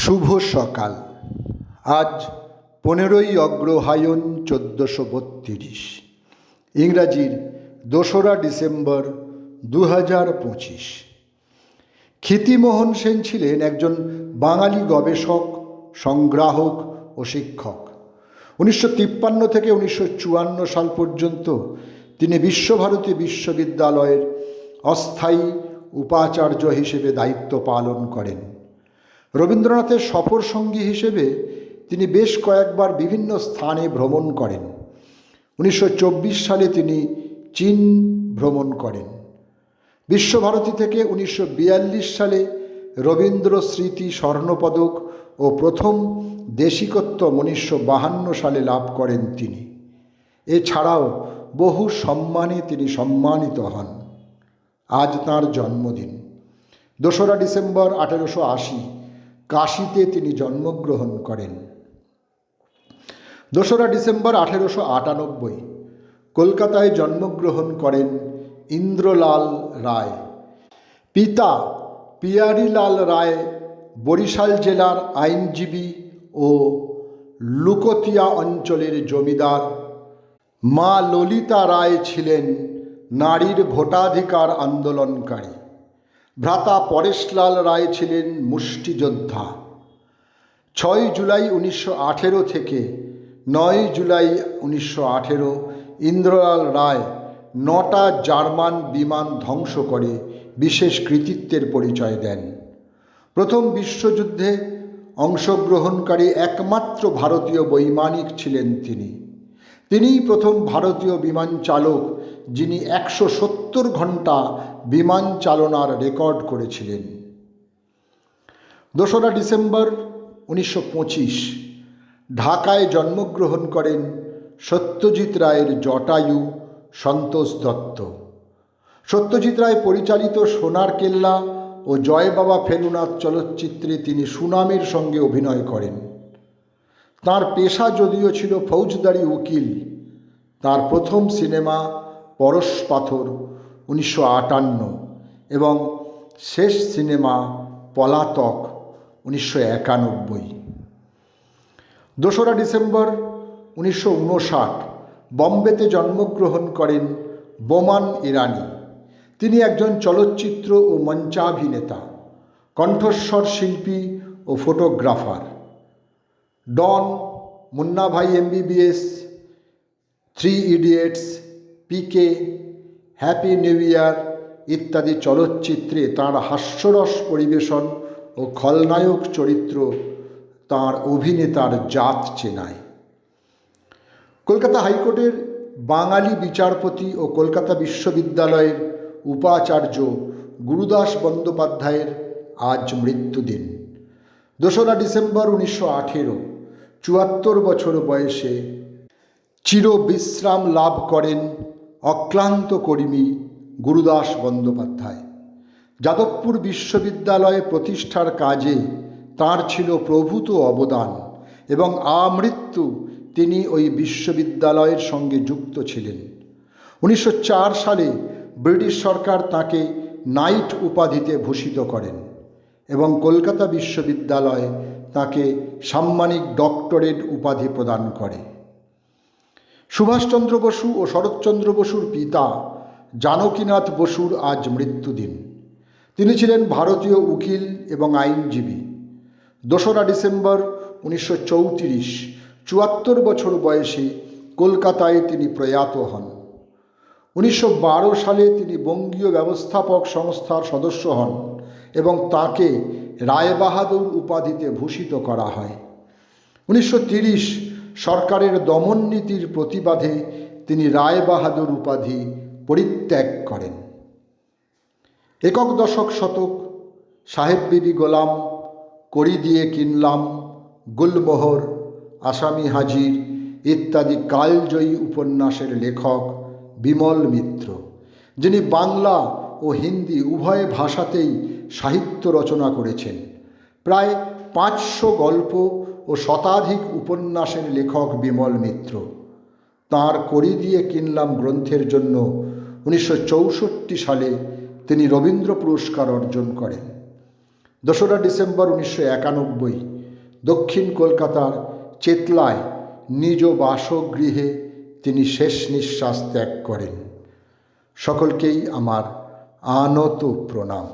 শুভ সকাল। আজ 15ই অগ্রহায়ণ 1432, ইংরাজির 2রা ডিসেম্বর 2025। ক্ষিতিমোহন সেন ছিলেন একজন বাঙালি গবেষক, সংগ্রাহক ও শিক্ষক। 1953 থেকে 1954 সাল পর্যন্ত তিনি বিশ্বভারতী বিশ্ববিদ্যালয়ের অস্থায়ী উপাচার্য হিসেবে দায়িত্ব পালন করেন। রবীন্দ্রনাথের সফর সঙ্গী হিসেবে তিনি বেশ কয়েকবার বিভিন্ন স্থানে ভ্রমণ করেন। 1924 সালে তিনি চীন ভ্রমণ করেন। বিশ্বভারতী থেকে 1942 সালে রবীন্দ্র স্মৃতি স্বর্ণপদক ও প্রথম দেশিকত্ব 1952 সালে লাভ করেন তিনি। এছাড়াও বহু সম্মানে তিনি সম্মানিত হন। আজ তাঁর জন্মদিন। 2রা ডিসেম্বর 1880 কাশীতে তিনি জন্মগ্রহণ করেন। 2রা ডিসেম্বর 1898 কলকাতায় জন্মগ্রহণ করেন ইন্দ্রলাল রায়। পিতা পিয়ারিলাল রায় বরিশাল জেলার আইনজীবী ও লুকতিয়া অঞ্চলের জমিদার। মা ললিতা রায় ছিলেন নারীর ভোটাধিকার আন্দোলনকারী। ভ্রাতা পরেশলাল রায় ছিলেন মুষ্টিযোদ্ধা। 6 জুলাই 1918 থেকে 9 জুলাই 1918 ইন্দ্রলাল রায় 9টা জার্মান বিমান ধ্বংস করে বিশেষ কৃতিত্বের পরিচয় দেন। প্রথম বিশ্বযুদ্ধে অংশগ্রহণকারী একমাত্র ভারতীয় বৈমানিক ছিলেন তিনি। তিনিই প্রথম ভারতীয় বিমান চালক যিনি 170 ঘন্টা বিমান চালনার রেকর্ড করেছিলেন। 2রা ডিসেম্বর 1925 ঢাকায় জন্মগ্রহণ করেন সত্যজিৎ রায়ের জটায়ু সন্তোষ দত্ত। সত্যজিৎ রায় পরিচালিত সোনার কেল্লা ও জয় বাবা ফেলুনাথ চলচ্চিত্রে তিনি সুনামের সঙ্গে অভিনয় করেন। তাঁর পেশা যদিও ছিল ফৌজদারি উকিল। তাঁর প্রথম সিনেমা পরশ পাথর 1958 এবং শেষ সিনেমা পলাতক 1991। 2রা ডিসেম্বর 1959 বম্বেতে জন্মগ্রহণ করেন বোমান ইরানি। তিনি একজন চলচ্চিত্র ও মঞ্চাভিনেতা, কণ্ঠস্বর শিল্পী ও ফটোগ্রাফার। ডন, মুন্না ভাই MBBS, 3 ইডিয়েটস, পিকে, হ্যাপি নিউ ইয়ার ইত্যাদি চলচ্চিত্রে তাঁর হাস্যরস পরিবেশন ও খলনায়ক চরিত্র তাঁর অভিনেতার জাত চেনায়। কলকাতা হাইকোর্টের বাঙালি বিচারপতি ও কলকাতা বিশ্ববিদ্যালয়ের উপাচার্য গুরুদাস বন্দ্যোপাধ্যায়ের আজ মৃত্যুদিন। 2রা ডিসেম্বর 1918 74 বছর বয়সে চিরবিশ্রাম লাভ করেন অক্লান্ত কর্মী গুরুদাস বন্দ্যোপাধ্যায়। যাদবপুর বিশ্ববিদ্যালয় প্রতিষ্ঠার কাজে তাঁর ছিল প্রভূত অবদান এবং আমৃত্যু তিনি ওই বিশ্ববিদ্যালয়ের সঙ্গে যুক্ত ছিলেন। 1904 সালে ব্রিটিশ সরকার তাঁকে নাইট উপাধিতে ভূষিত করেন এবং কলকাতা বিশ্ববিদ্যালয় তাঁকে সাম্মানিক ডক্টরেট উপাধি প্রদান করে। সুভাষচন্দ্র বসু ও শরৎচন্দ্র বসুর পিতা জানকীনাথ বসুর আজ মৃত্যুদিন। তিনি ছিলেন ভারতীয় উকিল এবং আইনজীবী। 2রা ডিসেম্বর 1934 74 বছর বয়সে কলকাতায় তিনি প্রয়াত হন। 1912 সালে তিনি বঙ্গীয় ব্যবস্থাপক সংস্থার সদস্য হন এবং তাঁকে রায়বাহাদুর উপাধিতে ভূষিত করা হয়। 1930 সরকারের দমন নীতির প্রতিবাদে তিনি রায়বাহাদুর উপাধি পরিত্যাগ করেন। একক দশক শতক, সাহেব বিবি গোলাম, কড়ি দিয়ে কিনলাম, গুলমোহর, আসামি হাজির ইত্যাদি কালজয়ী উপন্যাসের লেখক বিমল মিত্র, যিনি বাংলা ও হিন্দি উভয় ভাষাতেই সাহিত্য রচনা করেছেন। প্রায় 500 গল্প ও শতাধিক উপন্যাসের লেখক বিমল মিত্র। তাঁর কড়ি দিয়ে কিনলাম গ্রন্থের জন্য 1964 সালে তিনি রবীন্দ্র পুরস্কার অর্জন করেন। 2রা ডিসেম্বর 1991 দক্ষিণ কলকাতার চেতলায় নিজ বাসগৃহে তিনি শেষ নিঃশ্বাস ত্যাগ করেন। সকলকেই আমার আনত প্রণাম।